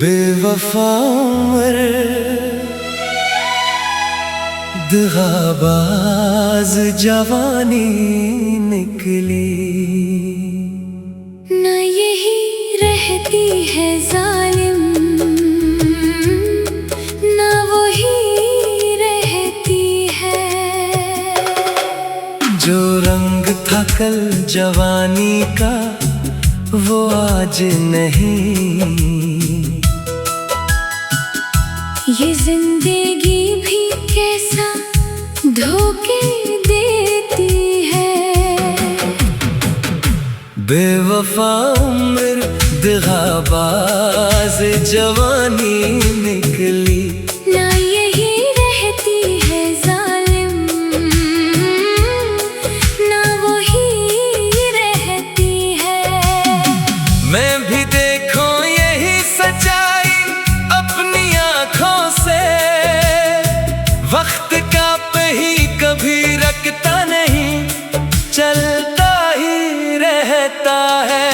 बेवफा उम्र दगाबाज जवानी निकली, न यही रहती है जालिम, न वही रहती है। जो रंग था कल जवानी का वो आज नहीं, ये जिंदगी भी कैसा धोखे देती है। बेवफा उम्र दगाबाज जवानी निकली, ना यही रहती है जालिम, ना वही रहती है। मैं भी देखो यही सच्चाई अपनी आँखों से, वक्त का पहिया कभी रखता नहीं, चलता ही रहता है।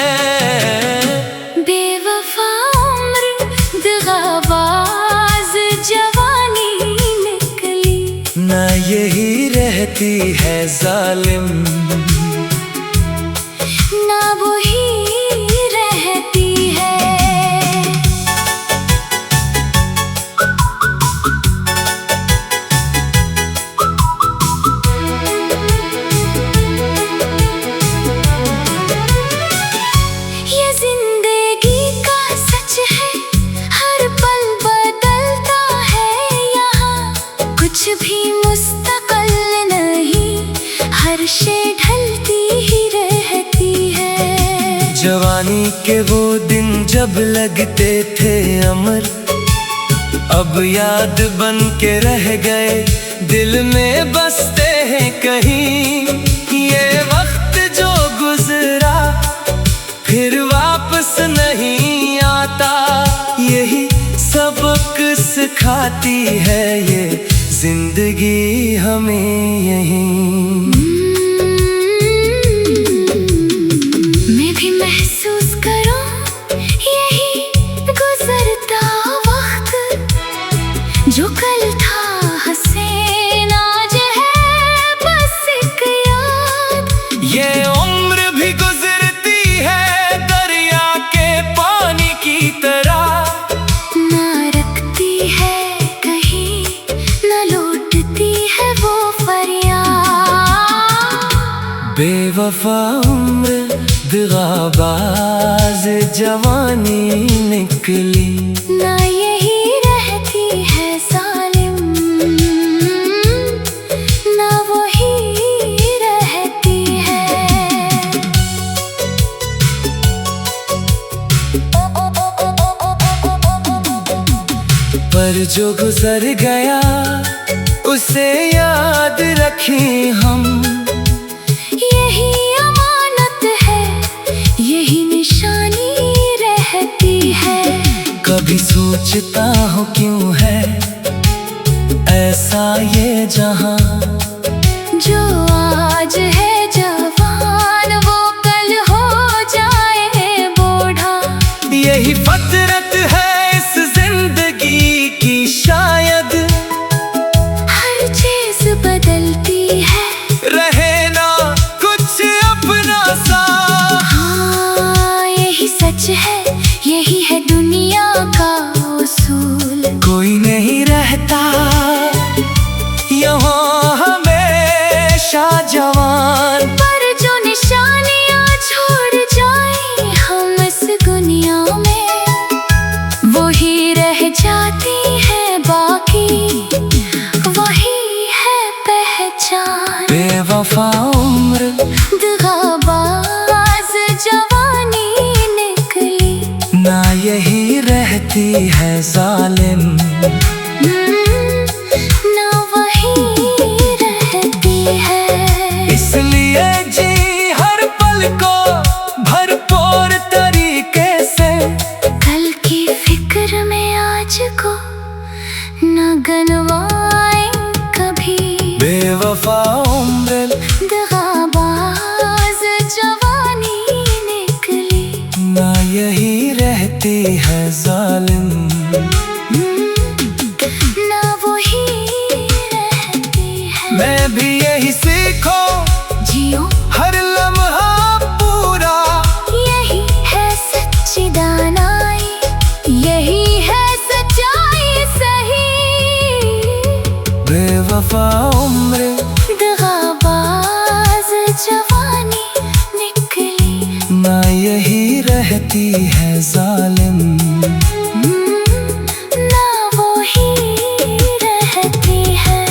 बेवफा उम्र दगाबाज जवानी निकली, ना यही रहती है जालिम, ना वही रहती है। ये जिंदगी का सच है, हर पल बदलता है यहाँ, कुछ भी मुस्तकिल नहीं, हर शय ढलती ही रहती है। जवानी के वो दिन जब लगते थे अमर, अब याद बन के रह गए, दिल में बसते हैं कहीं। ये वक्त जो गुजरा फिर वापस नहीं आता, यही सबक सिखाती है ये जिंदगी हमें यहीं। मैं भी महसूस करूं यही गुजरता वक्त, जो कल था हसीन आज है बस एक याद। ये उम्र भी गुजरती है दरिया के पानी की तरह, ना रखती है कहीं, ना लौटती है वो फरियाद। बेवफा उम्र दगाबाज जवानी निकली, ना यही रहती है जालिम, ना वही रहती है। पर जो गुजर गया उसे याद रखें हम, यही अमानत है, यही निशानी रहती है। कभी सोचता हूँ क्यों है ऐसा ये जहां, जो आज है जवान वो कल हो जाए बूढ़ा। यही फतरत है इस जिंदगी की शायद, हर चीज बदलती है, रहे ना कुछ अपना सा। हाँ यही सच है, यही है दुनिया का उसूल। कोई नहीं रहता यहाँ हमेशा जवान, पर जो निशानियाँ छोड़ जाए हम इस दुनिया में, वही रह जाती है बाकी, वही है पहचान। बेवफा उम्र दगाबाज जवानी निकली, ना यही रहती है जालिम, ना वही रहती है। इसलिए जी हर पल को भरपूर तरीके से, कल की फिक्र में आज को न गनवाए कभी। बेवफा उम्र दगाबाज जवानी निकली, ना यही रहती है जालिम। रहती है जालिम, ना वो ही रहती है।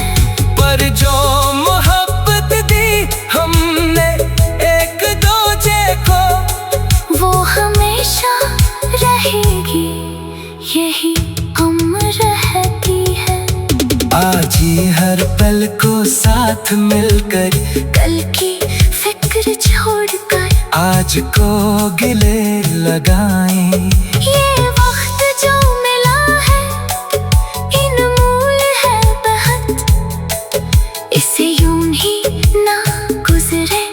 पर जो मोहब्बत दी हमने एक दूजे को, वो हमेशा रहेगी, यही अमर रहती है। आज ही हर पल को साथ मिलकर, कल की फिक्र छोड़कर आज को गिले लगाएं। ये वक्त जो मिला है इनमोल है बहुत, इसे यूं ही ना गुजरे,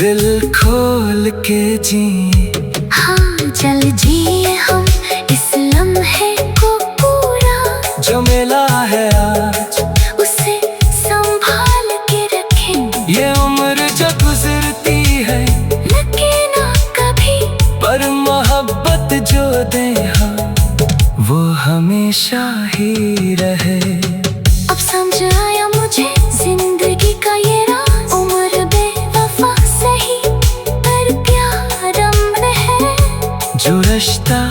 दिल खोल के जिए। हाँ चल जिए हम इस लम्हे को पूरा, जो मिला है आज उसे संभाल के रखें। ये उम्र जो गुजरती है, लगे ना कभी, पर मोहब्बत जो दे हम, वो हमेशा ही रहे। अब समझ आया मुझे जिंदगी का ये राज। उम्र बेवफा सही पर प्यार अमर है, जो रिश्ता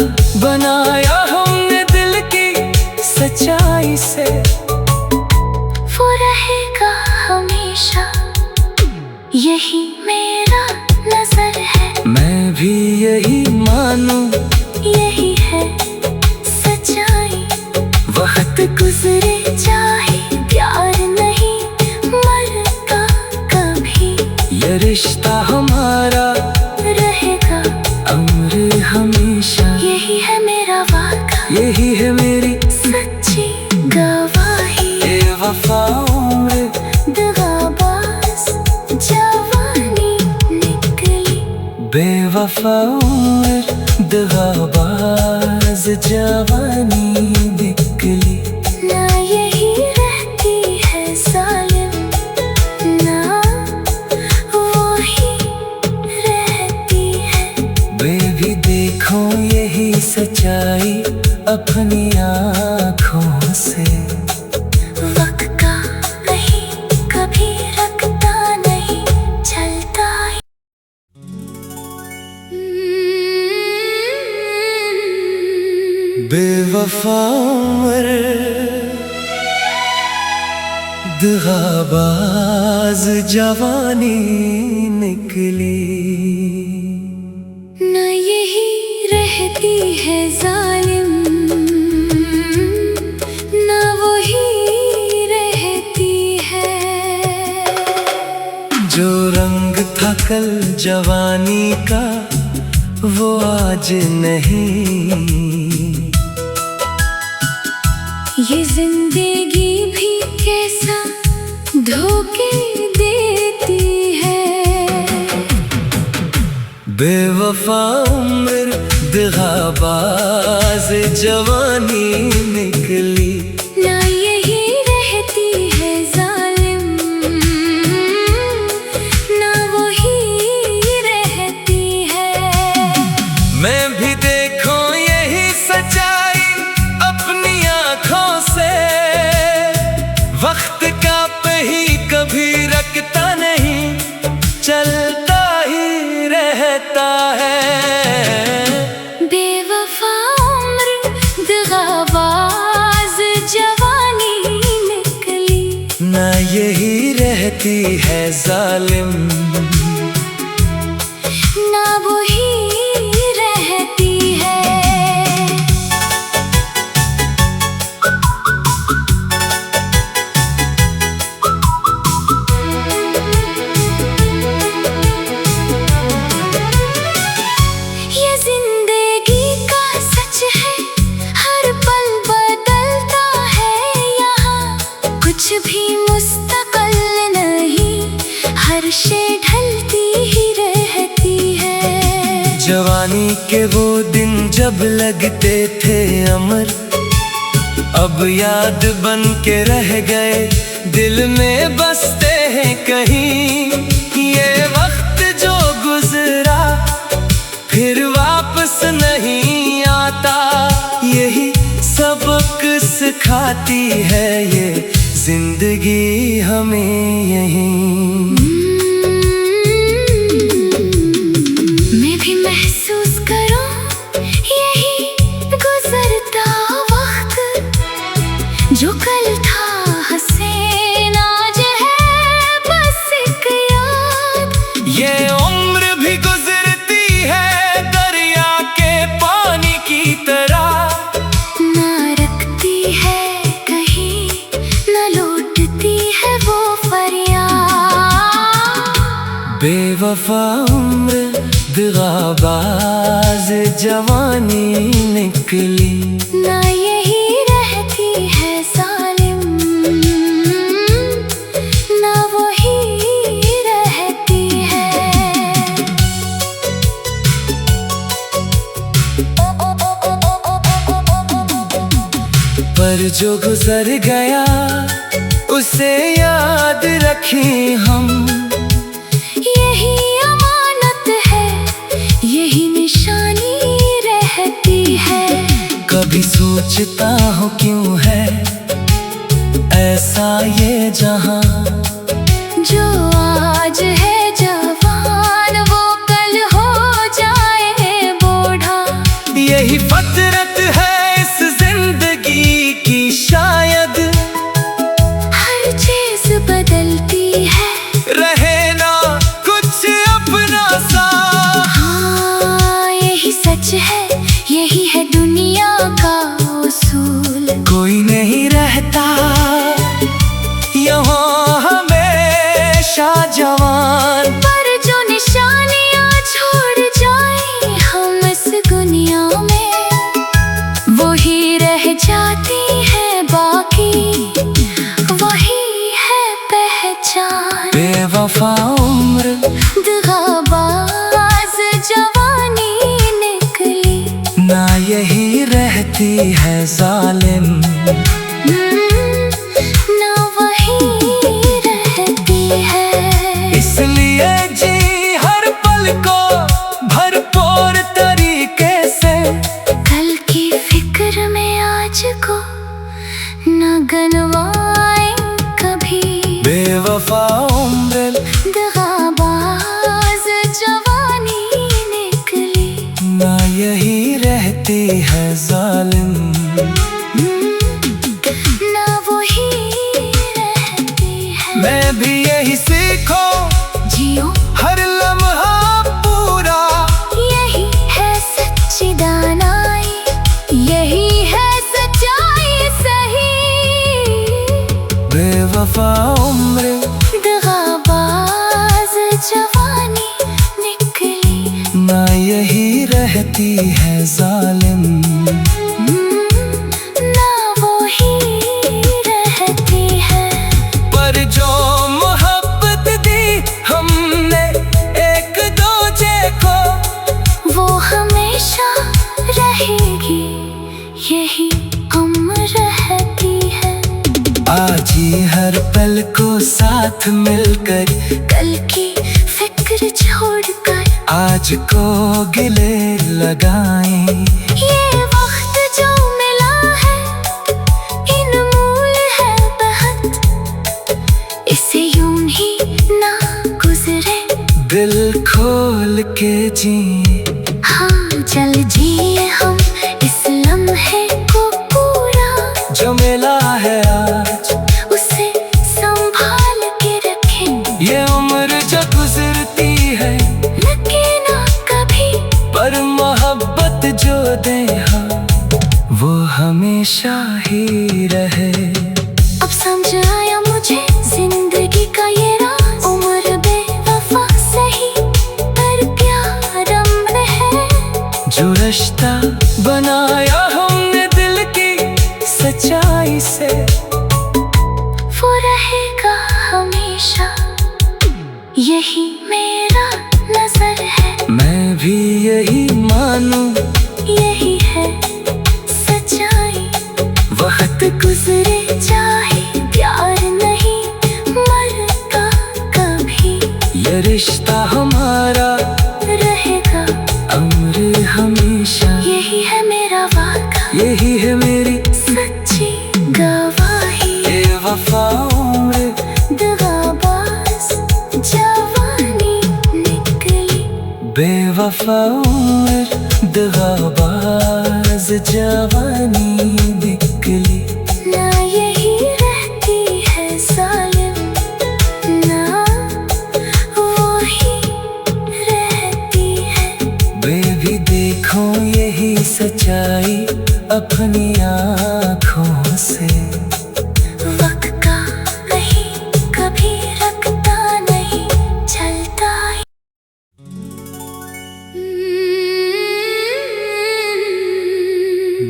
बनाया हमने दिल की सच्चाई से, वो रहेगा हमेशा, यही मेरा नजर है। मैं भी यही मानूं, यही है सच्चाई। वक्त गुजरे चाहे प्यार नहीं मरता कभी, ये रिश्ता हमारा रहेगा अमर हमेशा। यही है मेरा वादा, यही है मेरी सच्ची गवाही। बेवफा उम्र, दगाबाज जवानी निकली, बेवफा उम्र, दगाबाज जवानी निकली। ना यही रहती है जालिम, ना वो ही रहती है। बेबी देखो यही सच्चाई अपनी आँखों से, वक्त का नहीं कभी रखता नहीं, चलता ही। बेवफा उम्र, दगाबाज जवानी निकली। ना यही रहती है जालिम, ना वो ही रहती है। जो रंग था कल जवानी का, वो आज नहीं। ये जिंदगी भी कैसा धोखे देती है। बेवफा उम्र, दगाबाज जवानी निकली। ना यही रहती है जालिम, ना वो ही रहती है। मैं भी देखो यही सच्चाई अपनी आँखों से, वक्त का ही कभी रखता नहीं, चलता ही रहता है। बेवफा उम्र, दगाबाज जवानी निकली। ना यही रहती है जालिम, ना वो ही रहती है। ये जिंदगी का सच है, हर पल बदलता है यहाँ, कुछ भी मुस्तकिल नहीं, हर शे ढलती ही रहती है। जवानी के वो दिन जब लगते थे अमर, अब याद बन के रह गए, दिल में बसते हैं कहीं। ये वक्त जो गुजरा फिर वापस नहीं आता, यही सबक सिखाती है ये जिंदगी हमें यहीं। मैं भी महसूस करूं बेवफा उम्र दगाबाज जवानी निकली, ना यही रहती है जालिम, ना वही रहती है। पर जो गुजर गया उसे याद रखें हम, यही अमानत है, यही निशानी रहती है। कभी सोचता हूँ क्यों है ऐसा ये जहां, जो आज है जवान वो कल हो जाए बूढ़ा। यही फतरत है इस जिंदगी की शायद, हर चीज बदलती है, रहे ना कुछ अपना सा। हाँ यही सच है, यही है दुनिया का उसूल। कोई नहीं रहता यहाँ हमेशा जवान, पर जो निशानियाँ छोड़ जाए हम इस दुनिया में, वही रह जाती है बाकी, वही है पहचान। बेवफा उम्र दगाबाज जवानी निकली, ना यही रहती है जालिम, ना वही रहती है। इसलिए जी हर पल को भरपूर तरीके से, कल की फिक्र में आज को न गनवाए कभी। बेवफा उम्र दगाबाज जवानी निकली, ना यही रहती है जालिम, ना वही रहती है। मैं भी यही सीखो जियो हर लम्हा पूरा, यही है सच्ची दानाई, यही है सच्चाई सही। बेवफा उम्र दगाबाज जवानी निकली, ना यही रहती है जालिम, ना वही रहती है। पर जो मोहब्बत दी हमने एक दूजे को, वो हमेशा रहेगी, यही अमर रहती है। आज ही हर पल को साथ मिलकर, कल की फिक्र छोड़कर आज को गिले लगाएं। ये वक्त जो मिला है इनमोल है बहुत, इसे यूं ही ना गुजरे, दिल खोल के जिए, हाँ चल जिए हम इस लम्हे को पूरा। जो मिला है आज उसे संभाल के रखें, ये उम्र जो गुजरती है, लगे ना कभी। पर मोहब्बत जो दे हम वो हमेशा ही रहे। अब समझ आया मुझे जिंदगी का ये राज, उम्र बेवफा सही पर प्यार अमर है। जो रिश्ता बनाया हमने दिल की सच्चाई से, वो रहेगा हमेशा, यही मेरा नजर है। मैं भी यही मानूं, यही है सच्चाई। वक्त गुजरे चाहे प्यार नहीं मरता कभी, ये रिश्ता हमारा रहेगा अमर हमेशा। यही है मेरा वादा, यही है मेरी सच्ची गवाही। बेवफा उम्र दगाबाज जवानी निकली, बेवफा उम्र दगाबाज जवानी निकली, ना यही रहती है जालिम, ना वही रहती है। बेबी देखो यही सच्चाई अपनी आँखों से।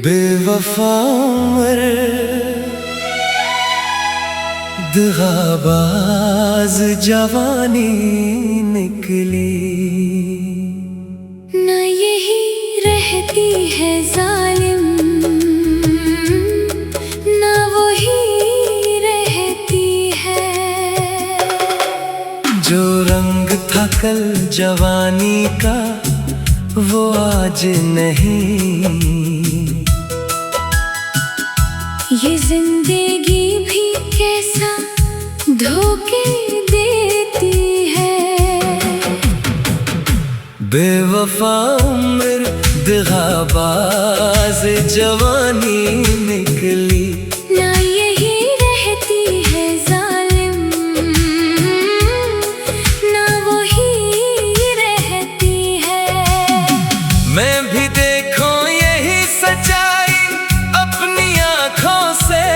बेवफा उम्र दगाबाज जवानी निकली। न यही रहती है जालिम, न वही रहती है। जो रंग था कल जवानी का वो आज नहीं। ये जिंदगी भी कैसा धोखे देती है। बेवफा उम्र दगाबाज जवानी निकली। ना यही रहती है जालिम, ना वही रहती है। मैं भी देखो यही सच्चाई अपनी आँखों से।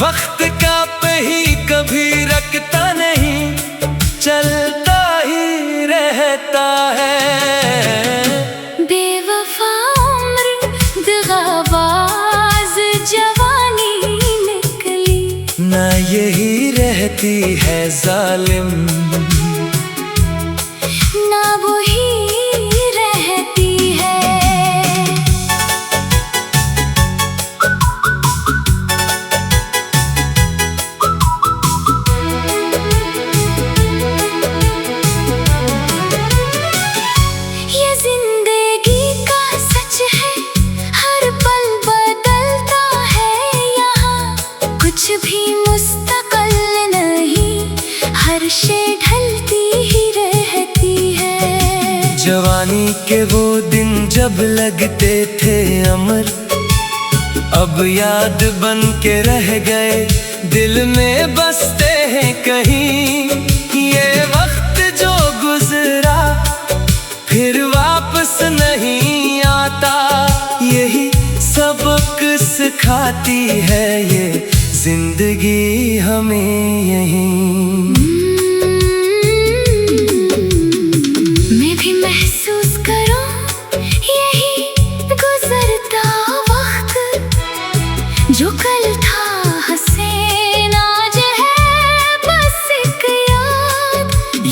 वक्त का ही कभी रखता नहीं, चलता ही रहता है। बेवफा उम्र दगाबाज जवानी निकली। ना यही रहती है जालिम, ना वही रहती है। कुछ भी मुस्तकल नहीं, हर शे ढलती ही रहती है। जवानी के वो दिन जब लगते थे अमर, अब याद बन के रह गए, दिल में बसते हैं कहीं। ये वक्त जो गुजरा फिर वापस नहीं आता, यही सबक सिखाती है ये जिंदगी हमें यहीं। मैं भी महसूस करूं यही गुजरता वक्त, जो कल था हसीन आज है बस एक याद।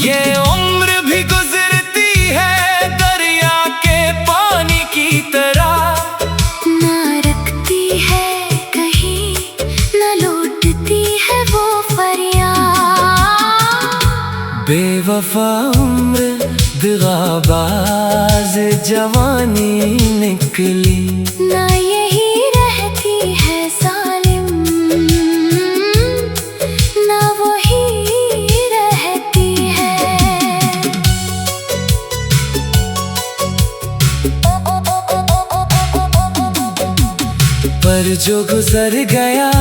ये उम्र भी गुजरती है दरिया के पानी की तरह। ना रखती है कहीं, ना लौटती है वो फरियाद। बेवफा उम्र दगाबाज जवानी निकली। ना यही रहती है जालिम, ना वही रहती है। पर जो गुजर गया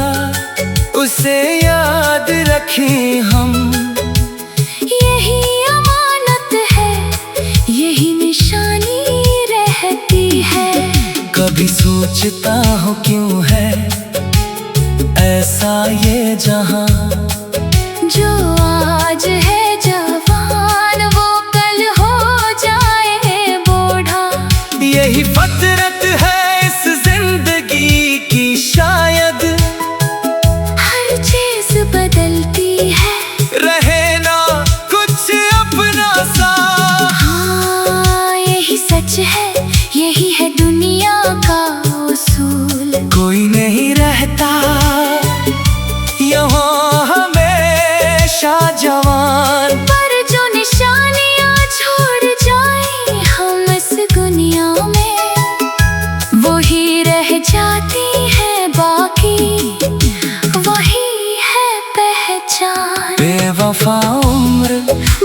उसे याद रखें हम। यही अमानत है, यही निशानी रहती है। कभी सोचता हूँ क्यों है ऐसा ये जहां, जो आज है जवान वो कल हो जाए बूढ़ा। यही फतरत है इस जिंदगी की शायद। हर चीज बदलती है, रहे ना कुछ अपना सा। हाँ यही सच है, यही है दुनिया का उसूल। कोई नहीं रहता यहाँ हमेशा जवान, पर जो निशानियाँ छोड़ जाए हम इस दुनिया में, वही रह जाती है बाकी, वही है पहचान। बेवफा उम्र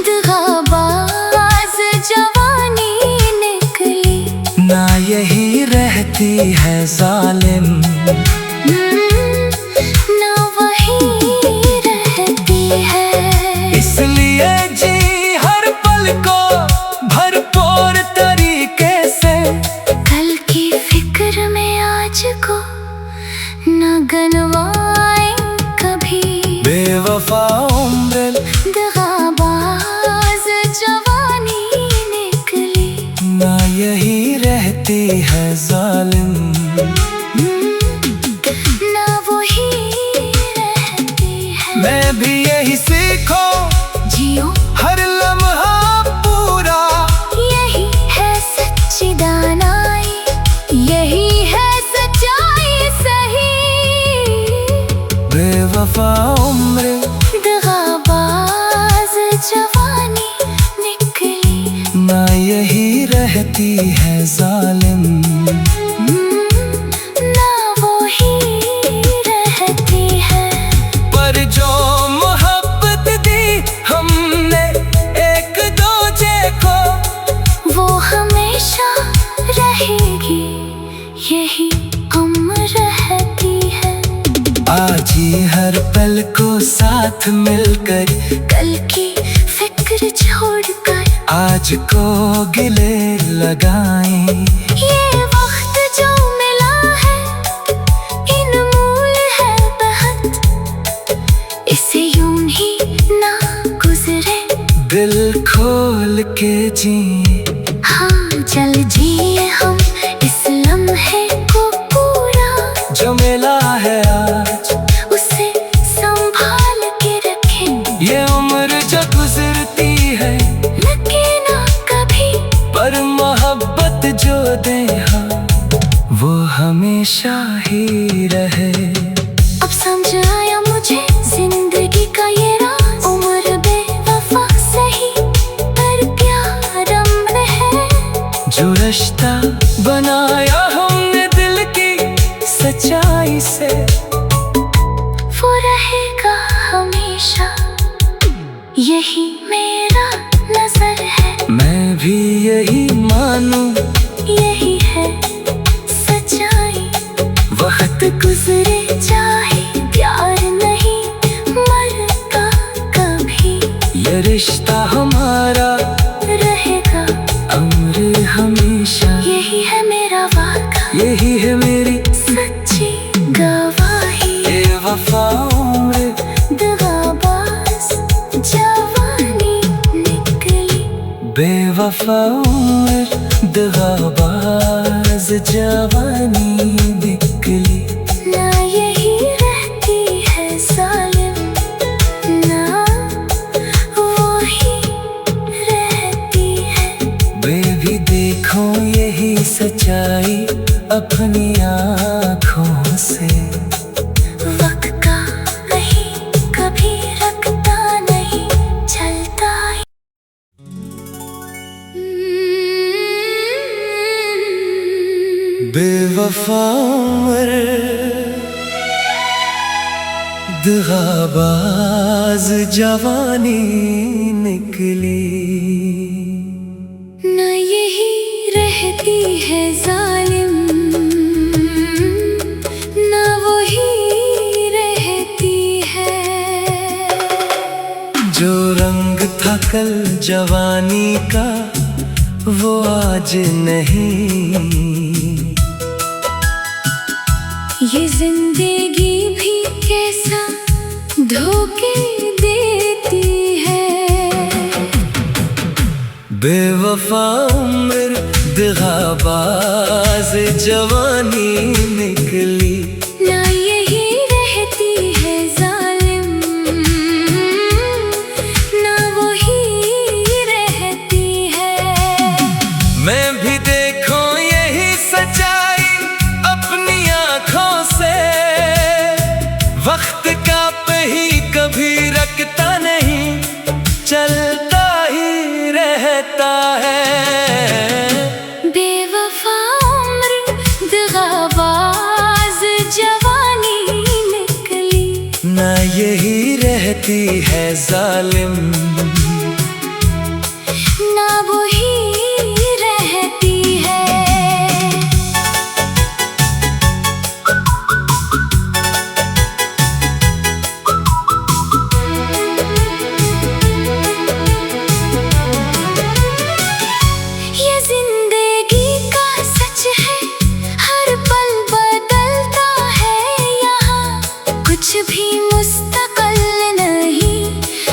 दगाबाज जवानी निकली। ना यही रहती है जालिम, ना वही रहती है। इसलिए जी हर पल को भरपूर तरीके से। कल की फिक्र में आज को न गनवाए कभी। बेवफा उम्र दगाबाज जवानी निकली। ना यही रहती है जालिम। ना वही रहती है। मैं भी यही सीखो, जियो हर लम्हा पूरा, यही है सच्ची दानाई, यही है सच्चाई सही। बेवफा उम्र, दगाबाज जवानी निकली, ना यही रहती है जालिम, ना वही रहती है। पर जो मोहब्बत दी हमने एक दूजे को, वो हमेशा रहेगी, यही अमर रहती है। आज ही हर पल को साथ मिलकर, कल की फिक्र छोड़कर, आज को गिले लगाएं। ये वक्त जो मिला है इनमोल है बहुत, इसे यूं ही ना गुजरे, दिल खोल के जिए, हाँ चल जिए हम इस लम्हे को पूरा, जो मिला है आज उसे संभाल के रखें। ये उम्र जो गुजरती है, लगे ना कभी, पर मोहब्बत जो दे हाँ, वो हमेशा ही रहे। अब समझ आया मुझे जिंदगी का ये राज, उम्र बेवफा सही पर प्यार अमर है। जो रिश्ता बनाया हमने दिल की सच्चाई से, वो रहेगा हमेशा, यही मेरा नजर है। मैं भी यही मानूं, यही है सच्चाई, वक्त गुजरे चाहे प्यार नहीं मरता कभी, ये रिश्ता हमारा रहेगा अमर हमेशा। यही है मेरा वादा, यही है मेरी सच्ची गवाही। बेवफा उम्र, दगाबाज जवानी निकली, बेवफा उम्र, दगाबाज जवानी निकली। ना यही रहती है जालिम, ना वही रहती है। बेबी देखो यही सच्चाई अपनी आँखों से, वक्त का कहीं कभी रखता नहीं, चलता ही। बेवफा उम्र, दगाबाज जवानी निकली। ना यही रहती है जालिम, ना वही रहती है। जो रंग था कल जवानी का, वो आज नहीं। ये जिंदगी भी कैसा धोखे देती है। बेवफा उम्र, दगाबाज जवानी निकली। ना यही रहती है जालिम, ना वही रहती है। मैं भी देखो यही सच्चाई अपनी आँखों से, वक्त का ही कभी रखता नहीं, चलता ही रहता है। बेवफा उम्र, दगाबाज जवानी निकली, ना यही रहती है जालिम, ना वही रहती है। ये जिंदगी का सच है, हर पल बदलता है यहाँ, कुछ भी मुस्तकिल नहीं,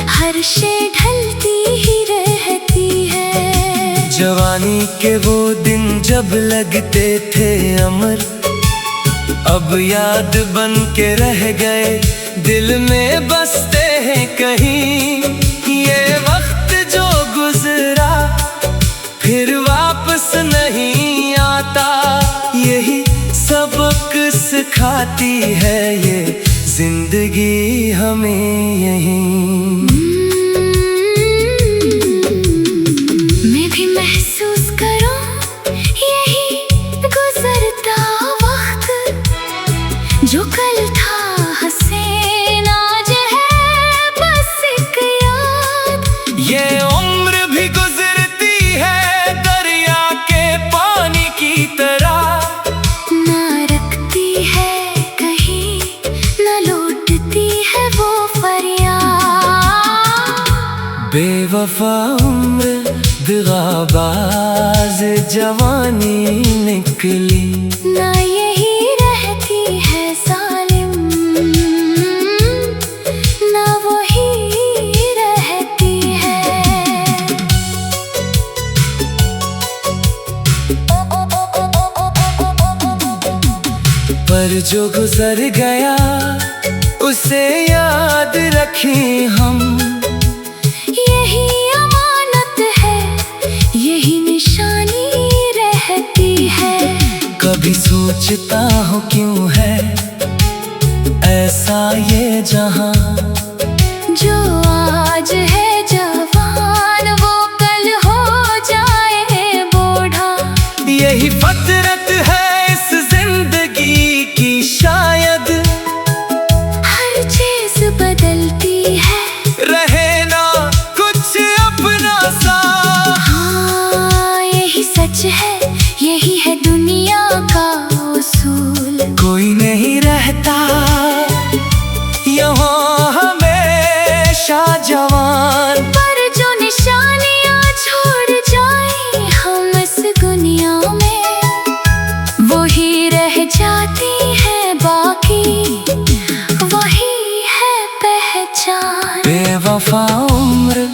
हर शे ढलती ही रहती है। जवानी के वो दिन जब लगते थे अमर, अब याद बन के रह गए, दिल में बसते हैं कहीं। ये वक्त जो गुजरा फिर वापस नहीं आता, यही सबक सिखाती है ये जिंदगी हमें यहीं। मैं भी महसूस करूं यही गुजरता वक्त, जो कल था हसीन आज है बस एक याद। ये उम्र भी गुजरती है दरिया के पानी की तरह, ना रखती है कहीं ना लौटती है वो फरियाद। बेवफा उम्र दगाबाज जवानी निकली, ना यही रहती है जालिम, ना वही रहती है। पर जो गुजर गया उसे याद रखें हम, यही अमानत है यही निशानी रहती है। कभी सोचता हूँ क्यों है ऐसा ये जहां, जो आज है जवान वो कल हो जाए बूढ़ा। यही फतरत है इस जिंदगी की शायद, हर चीज बदलती है रहे ना कुछ अपना सा। हाँ यही सच है यही है दुनिया का उसूल। कोई नहीं रहता यहाँ हमेशा जवान, पर जो निशानियाँ छोड़ जाए हम इस दुनिया में, वही रह जाती है बाकी, वही है पहचान। बेवफा उम्र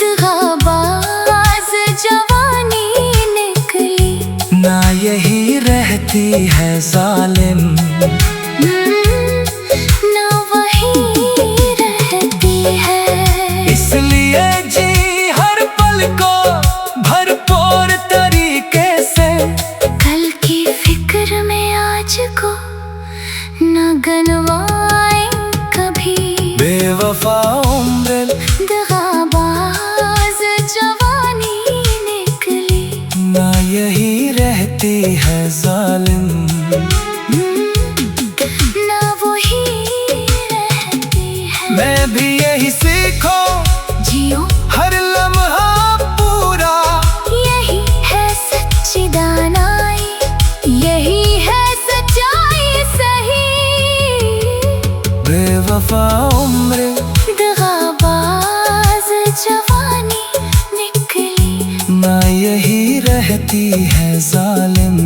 दगाबाज जवानी निकली, ना यही रहती है जालिम, ना वही रहती है। इसलिए जी हर पल को भरपूर तरीके से, कल की फिक्र में आज को न गनवाए कभी। बेवफा उम्र दगाबाज जवानी निकली, ना यही रहती है जालिम, ना वही रहती है। मैं भी यही सीखो जियो हर लम्हा पूरा, यही है सच्ची दानाई, यही है सच्चाई सही। बेवफा उम्र दगाबाज जवानी निकली, ना यही रहती है जालिम।